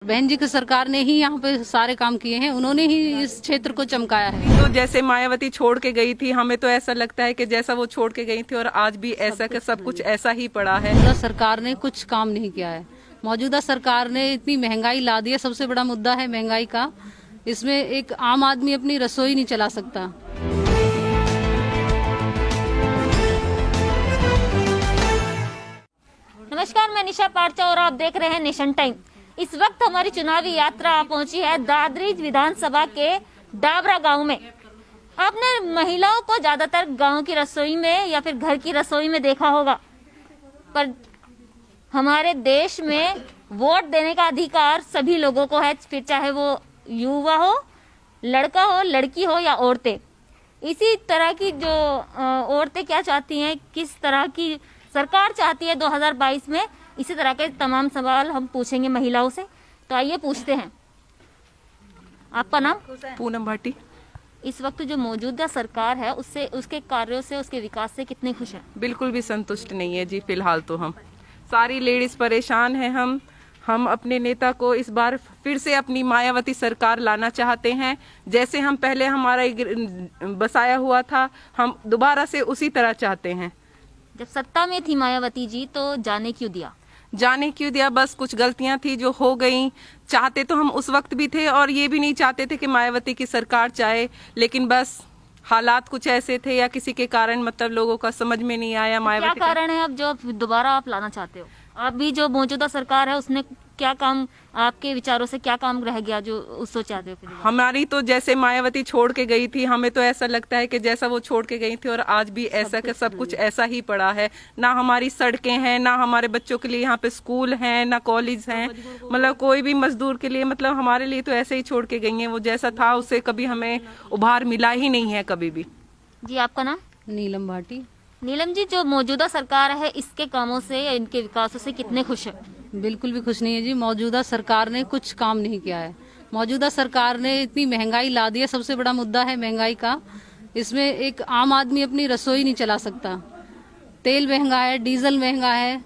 बहन जी की सरकार ने ही यहाँ पे सारे काम किए हैं, उन्होंने ही इस क्षेत्र को चमकाया है। तो जैसे मायावती छोड़ के गई थी, हमें तो ऐसा लगता है कि जैसा वो छोड़ के गई थी और आज भी ऐसा का सब कुछ ऐसा ही पड़ा है। मौजूदा सरकार ने कुछ काम नहीं किया है। मौजूदा सरकार ने इतनी महंगाई ला दी है, सबसे बड़ा मुद्दा है महंगाई का। इसमें एक आम आदमी अपनी रसोई नहीं चला सकता। नमस्कार, मैं निशा पारचा और आप देख रहे हैं नेशन टाइम। इस वक्त हमारी चुनावी यात्रा पहुंची है दादरी विधानसभा के डाबरा गांव में। आपने महिलाओं को ज्यादातर गांव की रसोई में या फिर घर की रसोई में देखा होगा, पर हमारे देश में वोट देने का अधिकार सभी लोगों को है, फिर चाहे वो युवा हो, लड़का हो, लड़की हो या औरतें। इसी तरह की जो औरतें क्या चाहती हैं, किस तरह की सरकार चाहती है 2022 में, इसी तरह के तमाम सवाल हम पूछेंगे महिलाओं से। तो आइए पूछते हैं। आपका नाम? पूनम भाटी। इस वक्त जो मौजूदा सरकार है उससे, उसके कार्यों से, उसके विकास से कितने खुश हैं? बिल्कुल भी संतुष्ट नहीं है जी। फिलहाल तो हम सारी लेडीज परेशान हैं। हम अपने नेता को इस बार फिर से अपनी मायावती सरकार लाना चाहते हैं। जैसे हम पहले हमारा बसाया हुआ था, हम दोबारा से उसी तरह चाहते हैं। जब सत्ता में थी मायावती जी तो जाने क्यों दिया? जाने क्यों दिया? बस कुछ गलतियां थी जो हो गई। चाहते तो हम उस वक्त भी थे और ये भी नहीं चाहते थे कि मायावती की सरकार चाहे, लेकिन बस हालात कुछ ऐसे थे या किसी के कारण मतलब लोगों का समझ में नहीं आया मायावती। क्या कारण है अब जो दोबारा आप लाना चाहते हो? आप भी जो मौजूदा सरकार है उसने क्या काम, आपके विचारों से क्या काम रह गया जो उस चाहते हो? हमारी तो जैसे मायावती छोड़ के गई थी, हमें तो ऐसा लगता है कि जैसा वो छोड़ के गई थी और आज भी ऐसा का सब कुछ ऐसा ही पड़ा है। ना हमारी सड़कें हैं, ना हमारे बच्चों के लिए यहाँ पे स्कूल हैं, ना कॉलेज हैं, मतलब कोई भी मजदूर के लिए, मतलब हमारे लिए तो ऐसे ही छोड़ के गई हैं। वो जैसा था उससे कभी हमें उभार मिला ही नहीं है कभी भी। जी, आपका नाम? नीलम भाटी। नीलम जी, जो मौजूदा सरकार है इसके कामों से या इनके विकासों से कितने खुश है? बिल्कुल भी खुश नहीं है जी। मौजूदा सरकार ने कुछ काम नहीं किया है। मौजूदा सरकार ने इतनी महंगाई ला दी है, सबसे बड़ा मुद्दा है महंगाई का। इसमें एक आम आदमी अपनी रसोई नहीं चला सकता। तेल महंगा है, डीजल महंगा है,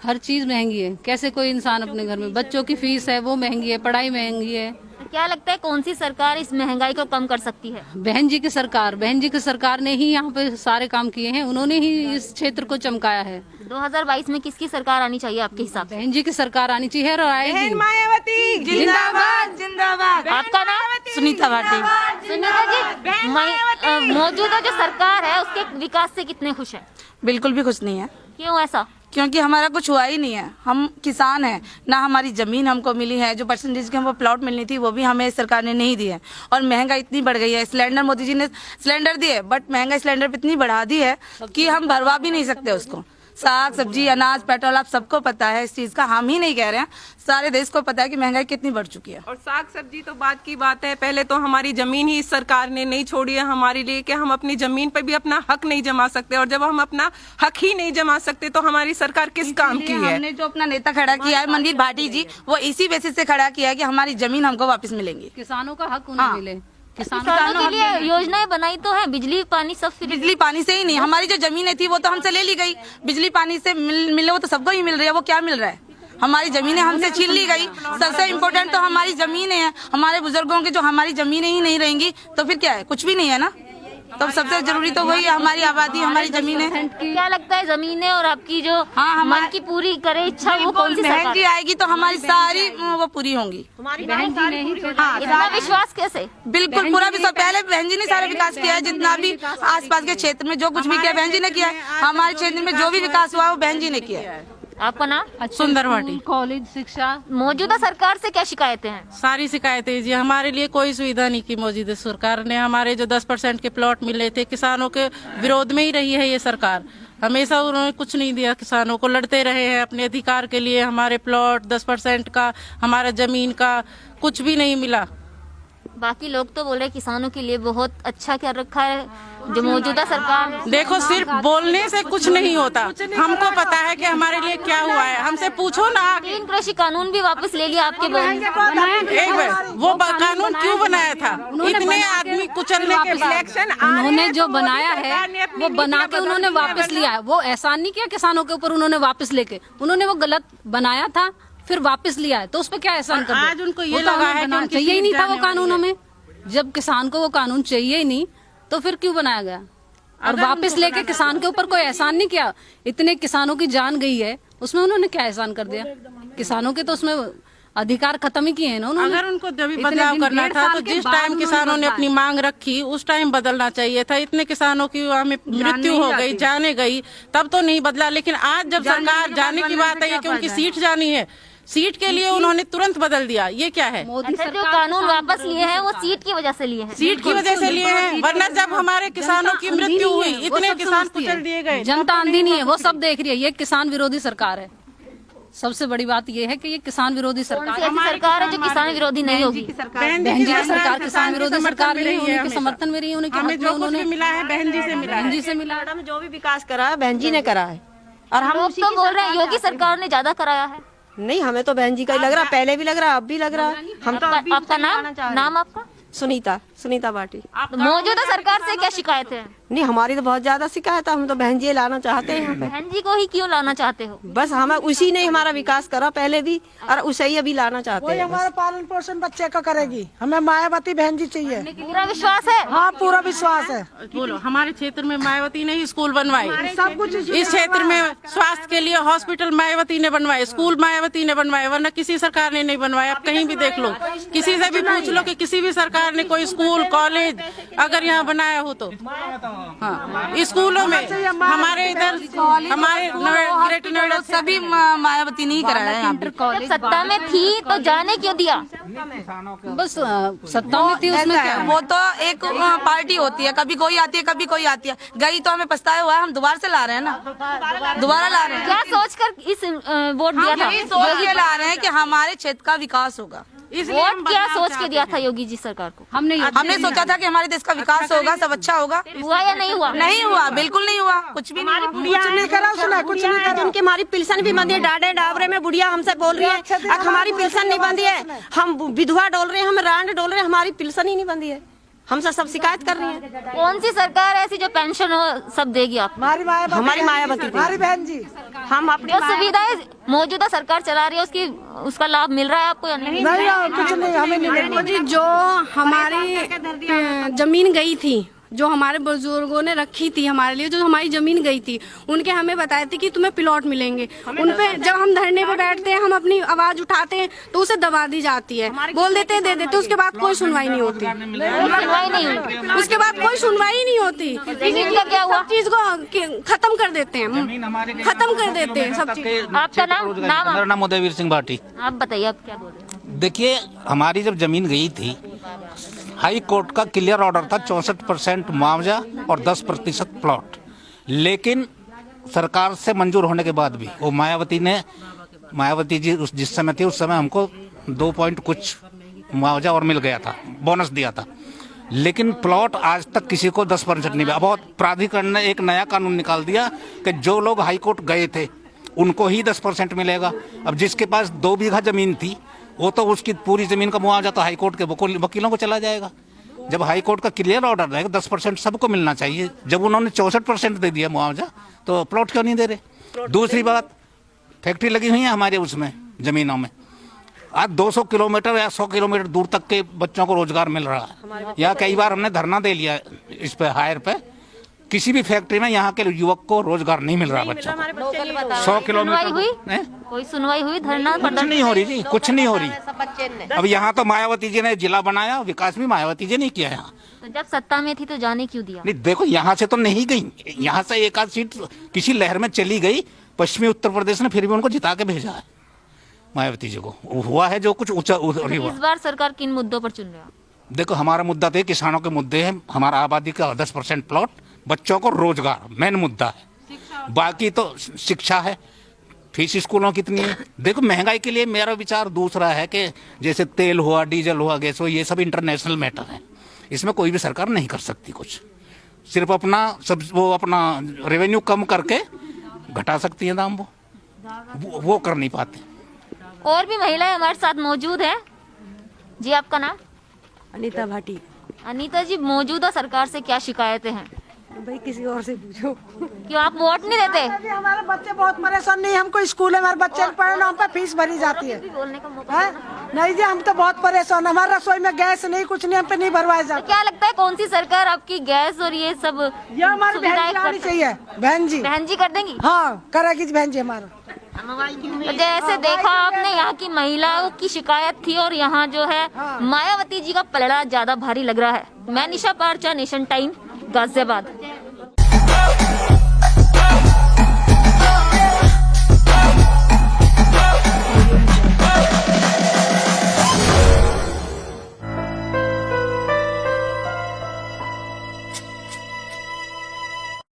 हर चीज महंगी है। कैसे कोई इंसान अपने घर में, बच्चों की फीस है वो महंगी है, पढ़ाई महंगी है। क्या लगता है कौन सी सरकार इस महंगाई को कम कर सकती है? बहन जी की सरकार। बहन जी की सरकार ने ही यहाँ पे सारे काम किए हैं, उन्होंने ही इस क्षेत्र को चमकाया है। 2022 में किसकी सरकार आनी चाहिए आपके हिसाब से? बहन जी की सरकार आनी चाहिए और आएगी। मायावती जिंदाबाद जिंदाबाद। आपका नाम? सुनीता भाटी। सुनीता जी, मौजूदा जो सरकार है उसके विकास से कितने खुश है? बिल्कुल भी खुश नहीं है। क्यों ऐसा? क्योंकि हमारा कुछ हुआ ही नहीं है। हम किसान हैं, ना हमारी जमीन हमको मिली है। जो परसेंटेज की हमको प्लॉट मिलनी थी वो भी हमें सरकार ने नहीं दी है। और महंगाई इतनी बढ़ गई है। सिलेंडर, मोदी जी ने सिलेंडर दिए, बट महंगाई सिलेंडर पे इतनी बढ़ा दी है कि हम भरवा भी नहीं सकते उसको। साग सब्जी, अनाज, पेट्रोल, आप सबको पता है इस चीज का, हम ही नहीं कह रहे हैं, सारे देश को पता है कि महंगाई कितनी बढ़ चुकी है। और साग सब्जी तो बात की बात है। पहले तो हमारी जमीन ही इस सरकार ने नहीं छोड़ी है हमारे लिए कि हम अपनी जमीन पर भी अपना हक नहीं जमा सकते। और जब हम अपना हक ही नहीं जमा सकते तो हमारी सरकार किस काम की है? हमने जो अपना नेता खड़ा किया है मनवीर भाटी जी, वो इसी बेसिस से खड़ा किया है कि हमारी जमीन हमको वापस मिलेंगी। किसानों का हक उन्हें मिले। किसानों के लिए योजनाएं बनाई तो है, बिजली पानी सब फ्री। बिजली पानी से ही नहीं, हमारी जो जमीनें थी वो तो हमसे ले ली गई। बिजली पानी से मिले वो तो सबको ही मिल रही है, वो क्या मिल रहा है? हमारी जमीनें हमसे छीन ली गई। सबसे इम्पोर्टेंट तो हमारी जमीनें हैं। हमारे बुजुर्गों की जो हमारी जमीनें ही नहीं रहेंगी तो फिर क्या है? कुछ भी नहीं है ना। तो सबसे जरूरी तो वही है, हमारी आबादी, हमारी जमीनें। क्या लगता है जमीनें और आपकी जो मन की पूरी करे इच्छा, वो कौन सी बहन सरकार? जी आएगी तो हमारी सारी वो पूरी होंगी। बहन जी ने ही इतना विश्वास कैसे? बिल्कुल पूरा विश्वास। पहले बहन जी ने सारा विकास किया है, जितना भी आसपास के क्षेत्र में जो कुछ भी किया बहन जी ने किया है। हमारे क्षेत्र में जो भी विकास हुआ है वो बहन जी ने किया है। आपका नाम? सुंदर भाटी। कॉलेज, शिक्षा। मौजूदा सरकार से क्या शिकायतें हैं? सारी शिकायतें जी, हमारे लिए कोई सुविधा नहीं की मौजूदा सरकार ने। हमारे जो 10% के प्लॉट मिले थे, किसानों के विरोध में ही रही है ये सरकार। हमेशा उन्होंने कुछ नहीं दिया किसानों को, लड़ते रहे हैं अपने अधिकार के लिए। हमारे प्लॉट 10% का, हमारा जमीन का कुछ भी नहीं मिला। बाकी लोग तो बोल रहे किसानों के लिए बहुत अच्छा क्या रखा है जो मौजूदा सरकार। देखो, सिर्फ बोलने से कुछ नहीं होता। हमको पता है कि हमारे लिए क्या हुआ है, हमसे पूछो ना। 3 कृषि कानून भी वापस ले लिया आपके बोलने। एक बार वो कानून क्यों बनाया था? इतने आदमी कुचलने के बाद उन्होंने जो बनाया है वो बना के उन्होंने वापस लिया है। वो एहसान नहीं किया किसानों के ऊपर, उन्होंने वापस लेके, उन्होंने वो गलत बनाया था, फिर वापस लिया है, तो उस पर क्या एहसान कर दिया? आज उनको ये वो तो लगा हमें है कि बनाना उनकी चाहिए ही सीट नहीं था वो जाने वाली कानून है। हमें। जब किसान को वो कानून चाहिए ही नहीं तो फिर क्यों बनाया गया? और वापस लेके किसान के ऊपर कोई एहसान नहीं किया। इतने किसानों की जान गई है, उसमें उन्होंने क्या एहसान कर दिया? किसानों के तो उसमें अधिकार खत्म ही किए हैं ना उन्होंने। अगर उनको जब भी इतने बदलाव दिन, करना 1.5 था तो साल के जिस बाद टाइम उन्होंने किसानों ने बदलाव अपनी मांग रखी उस टाइम बदलना चाहिए था। इतने किसानों की हमें मृत्यु हो गई, जाने गई, तब तो नहीं बदला। लेकिन आज जब सरकार जाने की बात है कि उनकी सीट जानी है, सीट के लिए उन्होंने तुरंत बदल दिया, ये क्या है? मोदी अच्छा, जो सरकार कानून वापस लिए हैं वो सीट की वजह से लिए हैं। सीट की वजह से लिए हैं, वरना जब हमारे किसानों की मृत्यु हुई इतने किसान कुचल दिए गए। जनता अंधी नहीं है, वो सब देख रही है। ये किसान विरोधी सरकार है। सबसे बड़ी बात ये है कि ये किसान विरोधी कौन सरकार सी ऐसी सरकार है जो किसान विरोधी नहीं होगी? बहन बहन जी की हमारे सरकार किसान विरोधी समर्थन सरकार में नहीं है, रही है उनके हमेशा। समर्थन में रही है, उनके हमें हक में जो कुछ उन्होंने भी मिला है बहन जी से मिला है। बहन जी से मिला। मैडम जो भी विकास करा है बहन जी ने करा है, और हम लोग उसी तो की बोल रहे हैं सरकार योगी सरकार ने ज्यादा कराया है। नहीं, हमें तो बहन जी का ही लग रहा, पहले भी लग रहा, अब भी लग रहा। हम तो अब भी आपका उसे नाम लाना चाह रहे हैं। नाम आपका? सुनीता बाटी। तो मौजूदा सरकार से क्या शिकायत है? नहीं, हमारी तो बहुत ज्यादा शिकायत है, हम तो बहन जी लाना चाहते हैं यहाँ पे। बहन जी को ही क्यों लाना चाहते हो? बस हमें उसी ने हमारा विकास करा पहले भी, और उसे ही अभी लाना चाहते हैं। हमारा पालन पोषण बच्चे का करेगी। हमें मायावती बहन जी चाहिए। पूरा विश्वास है? हाँ, पूरा विश्वास है। बोलो, हमारे क्षेत्र में मायावती ने ही स्कूल बनवाए, सब कुछ इस क्षेत्र में स्वास्थ्य के लिए हॉस्पिटल मायावती ने बनवाए, स्कूल मायावती ने बनवाए, वरना किसी सरकार ने नहीं बनवाया। आप कहीं भी देख लो, किसी से भी पूछ लो कि किसी भी सरकार ने कोई स्कूल कॉलेज अगर यहाँ बनाया हो तो। हाँ, स्कूलों में हमारे इधर हमारे ग्रेट नोएडा सभी मायावती नहीं कराया है यहाँ पे। जब सत्ता में थी तो जाने क्यों दिया? बस सत्ता में थी, उसमें ऐसा क्या है, है? वो तो एक पार्टी होती है, कभी कोई आती है कभी कोई आती है। गई तो हमें पछताया हुआ है, हम दोबारा से ला रहे हैं ना, दोबारा ला रहे हैं। क्या सोचकर इस वोट दिया हम था? यही सोच के ला रहे हैं कि हमारे क्षेत्र का विकास होगा। इसलिए हम वोट क्या बदलाव सोच के दिया था योगी जी सरकार को? हमने हमने सोचा था कि हमारे देश का विकास होगा, सब अच्छा होगा। हुआ या नहीं हुआ? नहीं हुआ, बिल्कुल नहीं हुआ, कुछ भी नहीं हुआ। कुछ नहीं करा उसने, कुछ नहीं करा। जिनकी हमारी पिल्सन भी बंदी है, डाडे डाबरे में बुढ़िया हमसे बोल रही है अब हमारी पिल्सन नहीं बंदी है। हम विधवा डोल रहे हैं, हम रांड डोल रहे हैं, हमारी पिल्सन ही नहीं बंदी है। हमसे सब शिकायत कर रही है। कौन सी सरकार ऐसी जो पेंशन हो सब देगी आप? हमारी मायावती हमारी बहन जी। हम अपनी जो सुविधाएं मौजूदा सरकार चला रही है उसका लाभ मिल रहा है आपको या नहीं? नहीं, कुछ नहीं, हमें नहीं मिला। जी, जो हमारी जमीन गई थी, जो हमारे बुजुर्गों ने रखी थी हमारे लिए, जो हमारी जमीन गई थी, उनके हमें बताए थे कि तुम्हें प्लॉट मिलेंगे। उन पे जब हम धरने पे बैठते हैं, हम अपनी आवाज उठाते हैं तो उसे दबा दी जाती है, बोल देते हैं दे देते, उसके बाद कोई सुनवाई नहीं होती। सुनवाई नहीं हुई। उसके बाद कोई सुनवाई नहीं होती। जमीन का क्या हुआ? सब चीज को खत्म कर देते हैं, खत्म कर देते हैं सब चीज। आपका नाम? मेरा नाम उदयवीर सिंह भाटी। आप बताइए, आप क्या बोल रहे हैं? देखिए, हमारी जब जमीन गई थी, हाई कोर्ट का क्लियर ऑर्डर था 64% मुआवजा और 10% प्लॉट। लेकिन सरकार से मंजूर होने के बाद भी वो मायावती जी जिस समय थी उस समय हमको 2 पॉइंट कुछ मुआवजा और मिल गया था, बोनस दिया था। लेकिन प्लॉट आज तक किसी को 10% नहीं मिला। बहुत प्राधिकरण ने एक नया कानून निकाल दिया कि जो लोग हाई कोर्ट गए थे उनको ही 10% मिलेगा। अब जिसके पास 2 बीघा जमीन थी वो तो उसकी पूरी जमीन का मुआवजा तो हाई कोर्ट के वकीलों को चला जाएगा। जब हाई कोर्ट का क्लियर ऑर्डर रहेगा 10% सबको मिलना चाहिए। जब उन्होंने 64% दे दिया मुआवजा तो प्लॉट क्यों नहीं दे रहे? दूसरी बात, फैक्ट्री लगी हुई है हमारे उसमें जमीनों में। आज 200 किलोमीटर या 100 किलोमीटर दूर तक के बच्चों को रोजगार मिल रहा है। या कई बार हमने धरना दे लिया इस पे हायर पे, किसी भी फैक्ट्री में यहाँ के युवक को रोजगार नहीं मिल रहा बच्चों को। 100 सुनवाई किलोमीटर हुई? हैं? कोई सुनवाई हुई? धरना कुछ नहीं हो रही जी, कुछ नहीं हो रही। अब यहाँ तो मायावती जी ने जिला बनाया, विकास भी मायावती जी ने किया यहाँ। तो जब सत्ता में थी तो जाने क्यों दिया? नहीं देखो, यहाँ से तो नहीं गई, यहाँ से एक आध सीट किसी लहर में चली गई। पश्चिमी उत्तर प्रदेश ने फिर भी उनको जिता के भेजा है मायावती जी को। हुआ है जो कुछ ऊंचा इस बार सरकार किन मुद्दों पर चुन रहे हो? देखो, हमारा मुद्दा तो किसानों के मुद्दे हैं, हमारा आबादी का 10% प्लॉट, बच्चों को रोजगार मेन मुद्दा है। बाकी तो शिक्षा है, फीस स्कूलों कितनी है। देखो, महंगाई के लिए मेरा विचार दूसरा है कि जैसे तेल हुआ, डीजल हुआ, गैस हुआ, ये सब इंटरनेशनल मैटर है। इसमें कोई भी सरकार नहीं कर सकती कुछ। सिर्फ अपना अपना रेवेन्यू कम करके घटा सकती है दाम, वो कर नहीं पाते। और भी महिलाएं हमारे साथ मौजूद हैं। जी, आपका नाम? अनीता भाटी। अनीता जी, मौजूदा सरकार से क्या शिकायतें हैं? भाई किसी और से पूछो। क्यों आप वोट नहीं देते? हमारे बच्चे बहुत परेशान, नहीं हमको स्कूल है, हमारे बच्चे पढ़ना, हम पे फीस भरी जाती है। बोलने का मौका हैं? नहीं जी, हम तो बहुत परेशान, हमारे रसोई में गैस नहीं, कुछ नहीं, हम पे नहीं भरवाया तो जाता। क्या लगता है कौन सी सरकार आपकी गैस और ये सब ये हमारी बहन सुविधाएं जी आनी कर- चाहिए, बहन जी। बहन जी कर देंगी? हाँ करेगी जी बहन जी हमारा। तो जैसे देखा आपने यहाँ की महिलाओं की शिकायत थी और यहाँ जो है मायावती जी का पलड़ा ज्यादा भारी लग रहा है। मैं निशा पारचा, नेशन टाइम, गाजियाबाद।